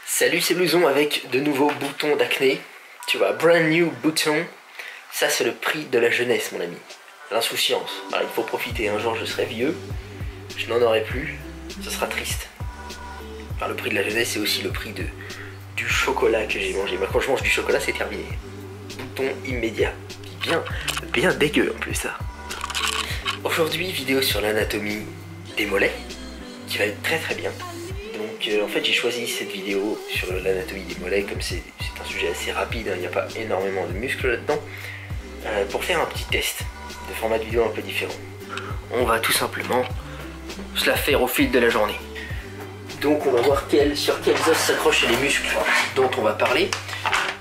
Salut, c'est Blouson avec de nouveaux boutons d'acné. Tu vois, brand new bouton. Ça, c'est le prix de la jeunesse, mon ami. L'insouciance. Alors, il faut profiter. Un jour, je serai vieux. Je n'en aurai plus. Ce sera triste. Enfin, le prix de la jeunesse, c'est aussi le prix du chocolat que j'ai mangé. Moi, quand je mange du chocolat, c'est terminé. Bouton immédiat. Bien dégueu en plus, ça. Aujourd'hui, vidéo sur l'anatomie des mollets, qui va être très bien. Donc en fait j'ai choisi cette vidéo sur l'anatomie des mollets, comme c'est un sujet assez rapide, hein, il n'y a pas énormément de muscles là-dedans, pour faire un petit test de format de vidéo un peu différent. On va tout simplement se la faire au fil de la journée. Donc on va voir sur quels os s'accrochent les muscles dont on va parler.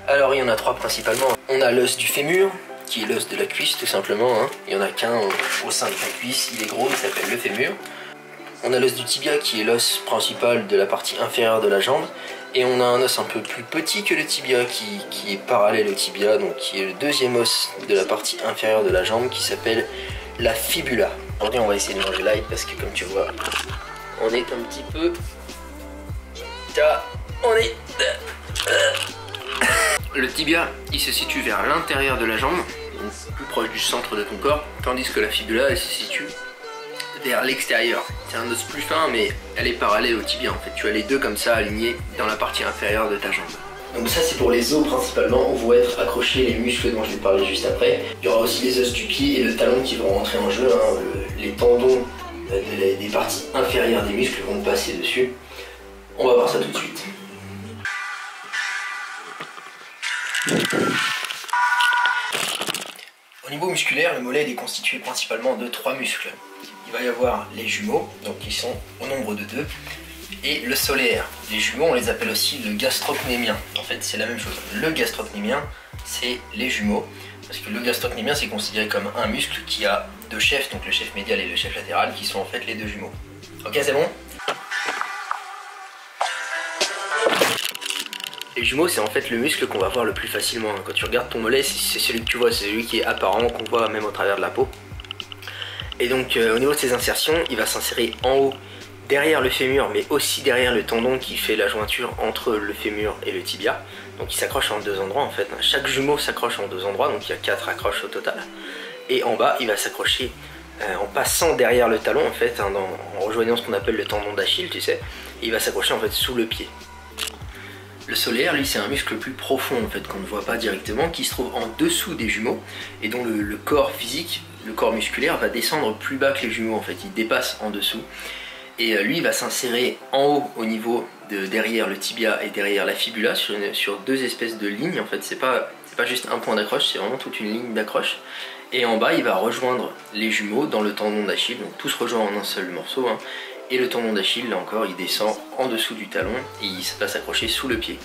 Alors il y en a trois principalement. On a l'os du fémur, qui est l'os de la cuisse tout simplement, hein. Il n'y en a qu'un au sein de la cuisse, il est gros, il s'appelle le fémur. On a l'os du tibia qui est l'os principal de la partie inférieure de la jambe. Et on a un os un peu plus petit que le tibia qui est parallèle au tibia, donc qui est le deuxième os de la partie inférieure de la jambe qui s'appelle la fibula. Aujourd'hui on va essayer de manger light parce que comme tu vois, on est un petit peu... On est... Le tibia il se situe vers l'intérieur de la jambe, donc plus proche du centre de ton corps, tandis que la fibula elle se situe vers l'extérieur. C'est un os plus fin mais elle est parallèle au tibia en fait. Tu as les deux comme ça alignés dans la partie inférieure de ta jambe. Donc ça c'est pour les os principalement où vont être accrochés les muscles dont je vais parler juste après. Il y aura aussi les os du pied et le talon qui vont rentrer en jeu, hein. Les tendons des parties inférieures des muscles vont passer dessus. On va voir ça tout de suite. Au niveau musculaire, le mollet est constitué principalement de trois muscles. Il va y avoir les jumeaux, donc qui sont au nombre de 2, et le solaire. Les jumeaux, on les appelle aussi le gastrocnémien. En fait, c'est la même chose. Le gastrocnémien, c'est les jumeaux, parce que le gastrocnémien, c'est considéré comme un muscle qui a deux chefs, donc le chef médial et le chef latéral, qui sont en fait les deux jumeaux. Ok, c'est bon? Les jumeaux, c'est en fait le muscle qu'on va voir le plus facilement. Quand tu regardes ton mollet, c'est celui que tu vois, c'est celui qui est apparent, qu'on voit même au travers de la peau. Et donc au niveau de ses insertions, il va s'insérer en haut, derrière le fémur, mais aussi derrière le tendon qui fait la jointure entre le fémur et le tibia. Donc il s'accroche en deux endroits en fait. Chaque jumeau s'accroche en deux endroits, donc il y a 4 accroches au total. Et en bas, il va s'accrocher en passant derrière le talon en fait, hein, en rejoignant ce qu'on appelle le tendon d'Achille, tu sais. Et il va s'accrocher en fait sous le pied. Le solaire, lui, c'est un muscle plus profond en fait qu'on ne voit pas directement, qui se trouve en dessous des jumeaux et dont le corps physique, le corps musculaire va descendre plus bas que les jumeaux en fait, il dépasse en dessous. Et lui, il va s'insérer en haut au niveau de derrière le tibia et derrière la fibula sur deux espèces de lignes en fait. C'est pas juste un point d'accroche, c'est vraiment toute une ligne d'accroche. Et en bas, il va rejoindre les jumeaux dans le tendon d'Achille, donc tout se rejoint en un seul morceau, hein. Et le tendon d'Achille, là encore, il descend en dessous du talon et il va s'accrocher sous le pied.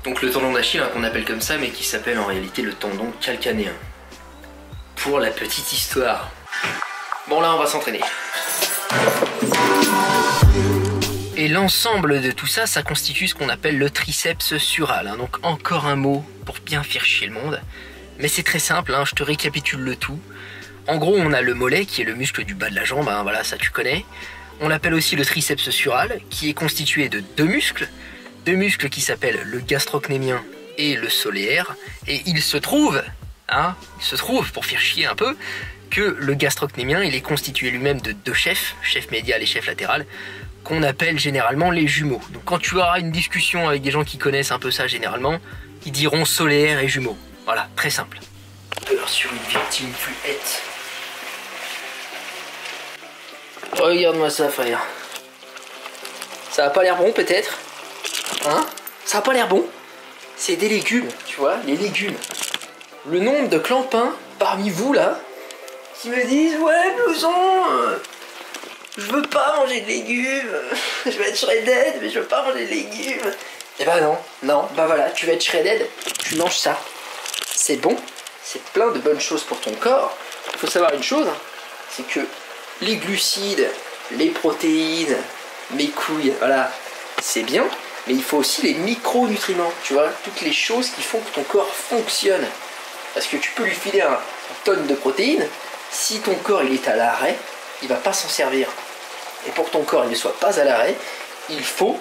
Donc le tendon d'Achille, hein, qu'on appelle comme ça, mais qui s'appelle en réalité le tendon calcanéen. Pour la petite histoire. Bon là, on va s'entraîner. Et l'ensemble de tout ça, ça constitue ce qu'on appelle le triceps sural, hein. Donc encore un mot pour bien faire chier le monde. Mais c'est très simple, hein, je te récapitule le tout. En gros, on a le mollet, qui est le muscle du bas de la jambe, hein, voilà, ça tu connais. On l'appelle aussi le triceps sural, qui est constitué de deux muscles qui s'appellent le gastrocnémien et le solaire. Et il se trouve, pour faire chier un peu, que le gastrocnémien, il est constitué lui-même de deux chefs, chef médial et chef latéral, qu'on appelle généralement les jumeaux. Donc quand tu auras une discussion avec des gens qui connaissent un peu ça généralement, ils diront solaire et jumeaux. Voilà, très simple. Alors sur une victime fluette. Regarde-moi ça, frère. Ça a pas l'air bon, peut-être? Hein? Ça a pas l'air bon? C'est des légumes, tu vois, les légumes. Le nombre de clampins parmi vous, là, qui me disent « Ouais, Blouson, je veux pas manger de légumes. Je vais être shredded, mais je veux pas manger de légumes. » Eh ben non, bah voilà, tu vas être shredded, tu manges ça. C'est bon, c'est plein de bonnes choses pour ton corps. Il faut savoir une chose, c'est que les glucides, les protéines, mes couilles, voilà, c'est bien, mais il faut aussi les micronutriments, tu vois, toutes les choses qui font que ton corps fonctionne. Parce que tu peux lui filer une tonne de protéines, si ton corps il est à l'arrêt, il va pas s'en servir. Et pour que ton corps il ne soit pas à l'arrêt, il faut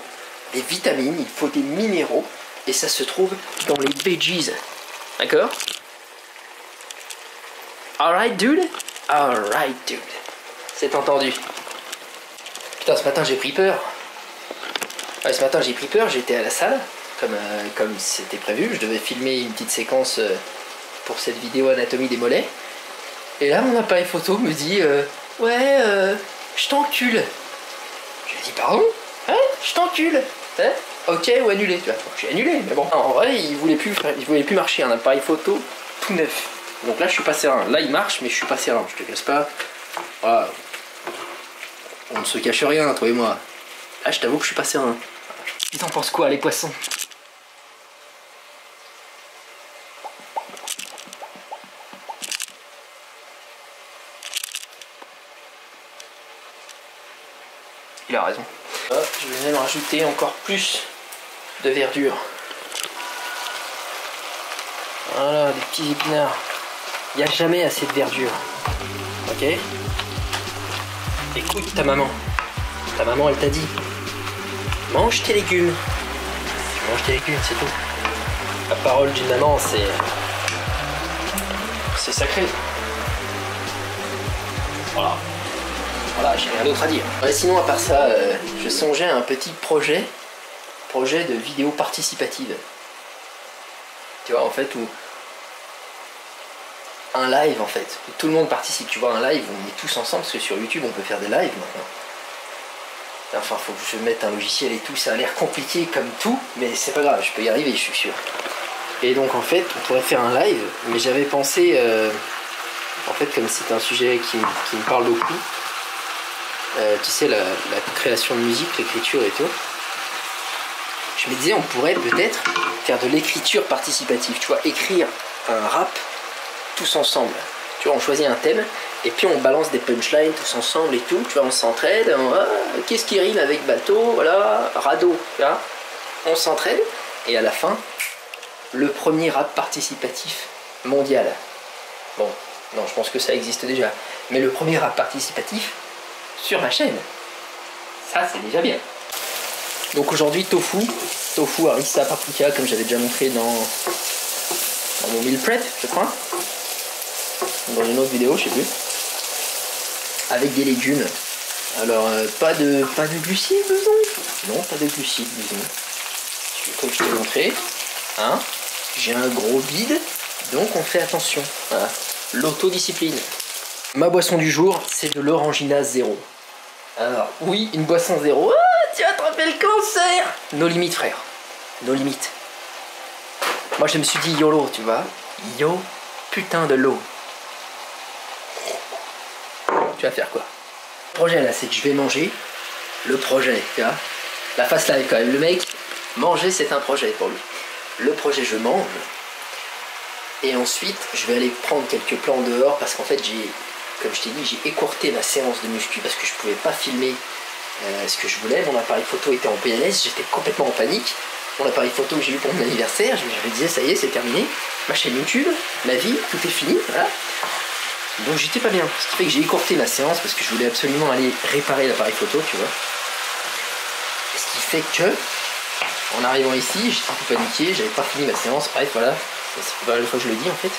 des vitamines, il faut des minéraux, et ça se trouve dans les veggies. D'accord? Alright, dude? Alright, dude. C'est entendu. Putain, ce matin j'ai pris peur. Ouais, ce matin j'ai pris peur, j'étais à la salle, comme c'était prévu. Je devais filmer une petite séquence pour cette vidéo anatomie des mollets. Et là, mon appareil photo me dit je t'encule. J'ai dit pardon? Hein? Je t'encule. Hein? Ok, ou annulé, tu vois. J'ai annulé, mais bon. En vrai, il voulait plus marcher, un appareil photo tout neuf. Donc là, je suis pas serein. Là, il marche, mais je suis pas serein. Je te casse pas. Voilà. On ne se cache rien, toi et moi. Là, je t'avoue que je suis pas serein. Et t'en penses quoi, les poissons? Il a raison. Je vais même rajouter encore plus de verdure. Voilà, des petits épinards. Il n'y a jamais assez de verdure. Ok? Écoute ta maman. Ta maman, elle t'a dit. Mange tes légumes. Tu manges tes légumes, c'est tout. La parole d'une maman, c'est sacré. Voilà. Voilà, j'ai rien d'autre à dire. Ouais, sinon, à part ça, je songeais à un petit projet de vidéo participative. Tu vois, en fait, où un live, en fait, où tout le monde participe. Tu vois, un live, on est tous ensemble, parce que sur YouTube, on peut faire des lives maintenant. Enfin, faut que je mette un logiciel et tout, ça a l'air compliqué comme tout, mais c'est pas grave, je peux y arriver, je suis sûr. Et donc, en fait, on pourrait faire un live, mais j'avais pensé, en fait, comme c'est un sujet qui me parle beaucoup, tu sais, la création de musique, l'écriture et tout. Je me disais, on pourrait peut-être faire de l'écriture participative, tu vois, écrire un rap tous ensemble. Tu vois, on choisit un thème, et puis on balance des punchlines tous ensemble et tout, tu vois, on s'entraide, qu'est-ce qui rime avec bateau, voilà, radeau, tu vois. On s'entraide, et à la fin, le premier rap participatif mondial. Bon, non, je pense que ça existe déjà, mais le premier rap participatif sur ma chaîne. Ça, c'est déjà bien. Donc aujourd'hui, tofu, harissa, paprika, comme j'avais déjà montré dans mon meal prep, je crois. Dans une autre vidéo, je sais plus. Avec des légumes. Alors, pas de glucides, disons. Non, pas de glucides, disons. Comme je t'ai montré. Hein, j'ai un gros bide, donc on fait attention. Voilà. L'autodiscipline. Ma boisson du jour, c'est de l'orangina zéro. Alors, oui, une boisson zéro. Ah, tu as attrapé le cancer! Nos limites, frère. Nos limites. Moi, je me suis dit YOLO, tu vois. Yo, putain de l'eau. Tu vas faire quoi? Le projet, là, c'est que je vais manger. Le projet, tu vois. La fast life, quand même. Le mec, manger, c'est un projet pour lui. Le projet, je mange. Et ensuite, je vais aller prendre quelques plans dehors parce qu'en fait, comme je t'ai dit, j'ai écourté ma séance de muscu parce que je pouvais pas filmer ce que je voulais. Mon appareil photo était en PLS, j'étais complètement en panique. Mon appareil photo que j'ai eu pour mon anniversaire, je me disais ça y est, c'est terminé. Ma chaîne YouTube, ma vie, tout est fini, voilà. Donc j'étais pas bien. Ce qui fait que j'ai écourté ma séance parce que je voulais absolument aller réparer l'appareil photo, tu vois. Et ce qui fait que, en arrivant ici, j'étais un peu paniqué, j'avais pas fini ma séance, bref, voilà. C'est pas la fois que je le dis en fait.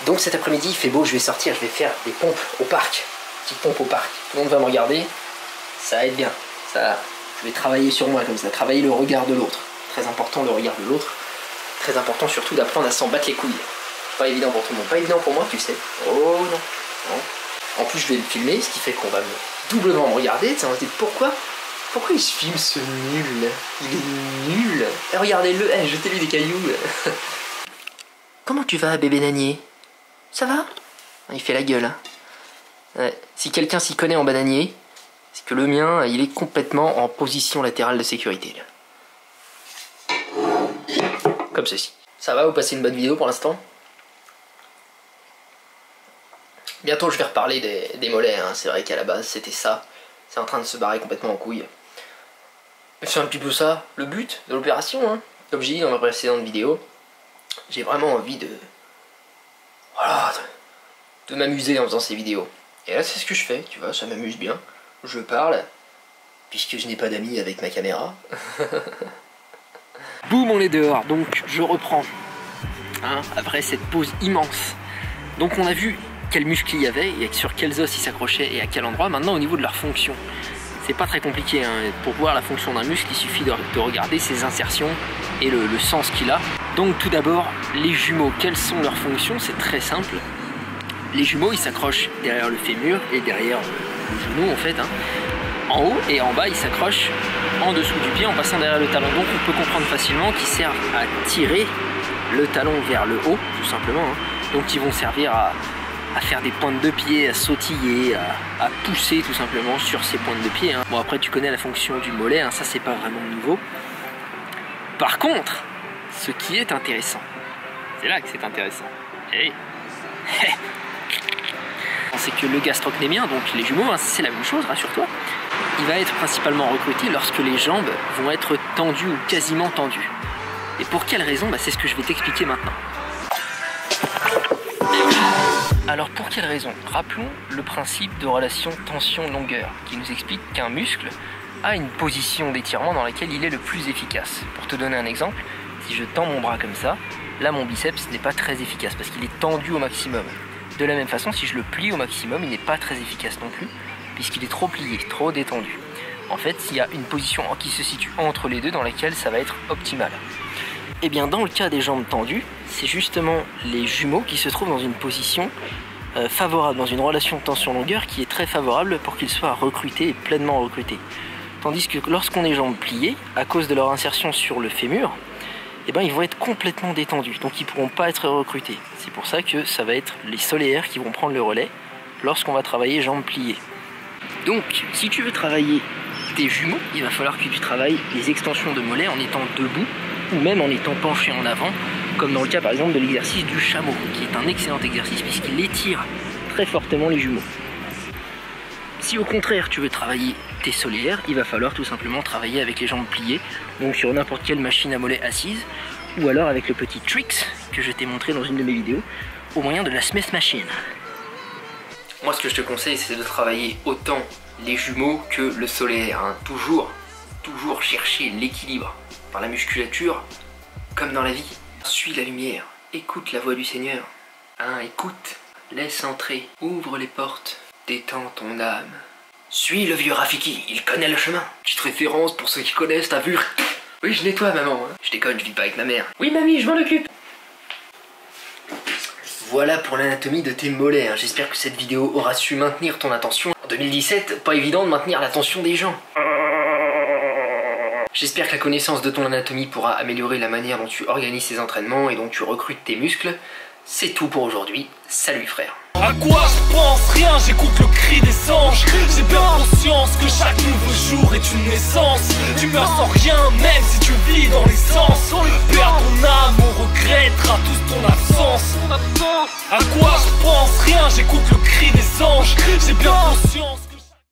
Donc cet après-midi, il fait beau, je vais sortir, je vais faire des pompes au parc. Petites pompes au parc. Tout le monde va me regarder. Ça aide bien. Ça, je vais travailler sur moi comme ça, travailler le regard de l'autre. Très important le regard de l'autre. Très important surtout d'apprendre à s'en battre les couilles. Pas évident pour tout le monde. Pas évident pour moi, tu sais. Oh non. Non. En plus, je vais le filmer, ce qui fait qu'on va doublement me regarder. Ça va me dire pourquoi il se filme ce nul? Il est nul. Et regardez-le, jetez-lui des cailloux. Comment tu vas, bébé Nanier? Ça va? Il fait la gueule. Hein. Ouais. Si quelqu'un s'y connaît en bananier, c'est que le mien, il est complètement en position latérale de sécurité. Là. Comme ceci. Ça va, vous passez une bonne vidéo pour l'instant? Bientôt, je vais reparler des mollets. Hein. C'est vrai qu'à la base, c'était ça. C'est en train de se barrer complètement en couille. C'est un petit peu ça, le but de l'opération. Hein. Comme j'ai dit dans ma précédente vidéo, j'ai vraiment envie de... Voilà, de m'amuser en faisant ces vidéos. Et là, c'est ce que je fais, tu vois, ça m'amuse bien. Je parle, puisque je n'ai pas d'amis avec ma caméra. Boum, on est dehors, donc je reprends. Hein, après cette pause immense. Donc on a vu quels muscles il y avait, et sur quels os ils s'accrochaient et à quel endroit. Maintenant au niveau de leur fonction, c'est pas très compliqué, hein. Pour voir la fonction d'un muscle, il suffit de regarder ses insertions et le sens qu'il a. Donc tout d'abord, les jumeaux, quelles sont leurs fonctions? C'est très simple. Les jumeaux, ils s'accrochent derrière le fémur et derrière le genou en fait, hein. En haut et en bas, ils s'accrochent en dessous du pied en passant derrière le talon. Donc on peut comprendre facilement qu'ils servent à tirer le talon vers le haut, tout simplement, hein. Donc ils vont servir à faire des pointes de pied, à sautiller, à pousser tout simplement sur ces pointes de pied, hein. Bon, après tu connais la fonction du mollet, hein, ça c'est pas vraiment nouveau. Par contre, ce qui est intéressant, c'est là que c'est intéressant, c'est que le gastrocnémien, donc les jumeaux, hein, c'est la même chose, rassure-toi, il va être principalement recruté lorsque les jambes vont être tendues ou quasiment tendues. Et pour quelle raison? C'est ce que je vais t'expliquer maintenant. Alors pour quelle raison? Rappelons le principe de relation tension-longueur qui nous explique qu'un muscle a une position d'étirement dans laquelle il est le plus efficace. Pour te donner un exemple, si je tends mon bras comme ça, là mon biceps n'est pas très efficace parce qu'il est tendu au maximum. De la même façon, si je le plie au maximum, il n'est pas très efficace non plus puisqu'il est trop plié, trop détendu. En fait, il y a une position qui se situe entre les deux dans laquelle ça va être optimal. Et bien dans le cas des jambes tendues, c'est justement les jumeaux qui se trouvent dans une position favorable, dans une relation tension-longueur qui est très favorable pour qu'ils soient recrutés et pleinement recrutés. Tandis que lorsqu'on est jambes pliées, à cause de leur insertion sur le fémur, eh ben, ils vont être complètement détendus, donc ils ne pourront pas être recrutés. C'est pour ça que ça va être les soléaires qui vont prendre le relais lorsqu'on va travailler jambes pliées. Donc si tu veux travailler tes jumeaux, il va falloir que tu travailles les extensions de mollets en étant debout ou même en étant penché en avant, comme dans le cas par exemple de l'exercice du chameau, qui est un excellent exercice puisqu'il étire très fortement les jumeaux. Si au contraire tu veux travailler tes soléaires, il va falloir tout simplement travailler avec les jambes pliées, donc sur n'importe quelle machine à mollets assise, ou alors avec le petit tricks que je t'ai montré dans une de mes vidéos, au moyen de la Smith Machine. Moi ce que je te conseille, c'est de travailler autant les jumeaux que le soléaire, hein. Toujours chercher l'équilibre dans la musculature comme dans la vie. Suis la lumière, écoute la voix du Seigneur, hein, écoute, laisse entrer, ouvre les portes, détends ton âme. Suis le vieux Rafiki, il connaît le chemin. Petite référence pour ceux qui connaissent, t'as vu? Oui, je nettoie maman, hein. Je déconne, je vis pas avec ma mère. Oui mamie, je m'en occupe. Voilà pour l'anatomie de tes mollets, hein. J'espère que cette vidéo aura su maintenir ton attention. En 2017, pas évident de maintenir l'attention des gens. J'espère que la connaissance de ton anatomie pourra améliorer la manière dont tu organises tes entraînements et dont tu recrutes tes muscles. C'est tout pour aujourd'hui. Salut frère. À quoi je pense? Rien, j'écoute le cri des anges. J'ai bien conscience que chaque nouveau jour est une naissance. Tu meurs sans rien, même si tu vis dans l'essence. Perds ton âme, on regrettera tous ton absence. À quoi je pense? Rien, j'écoute le cri des anges. J'ai bien conscience.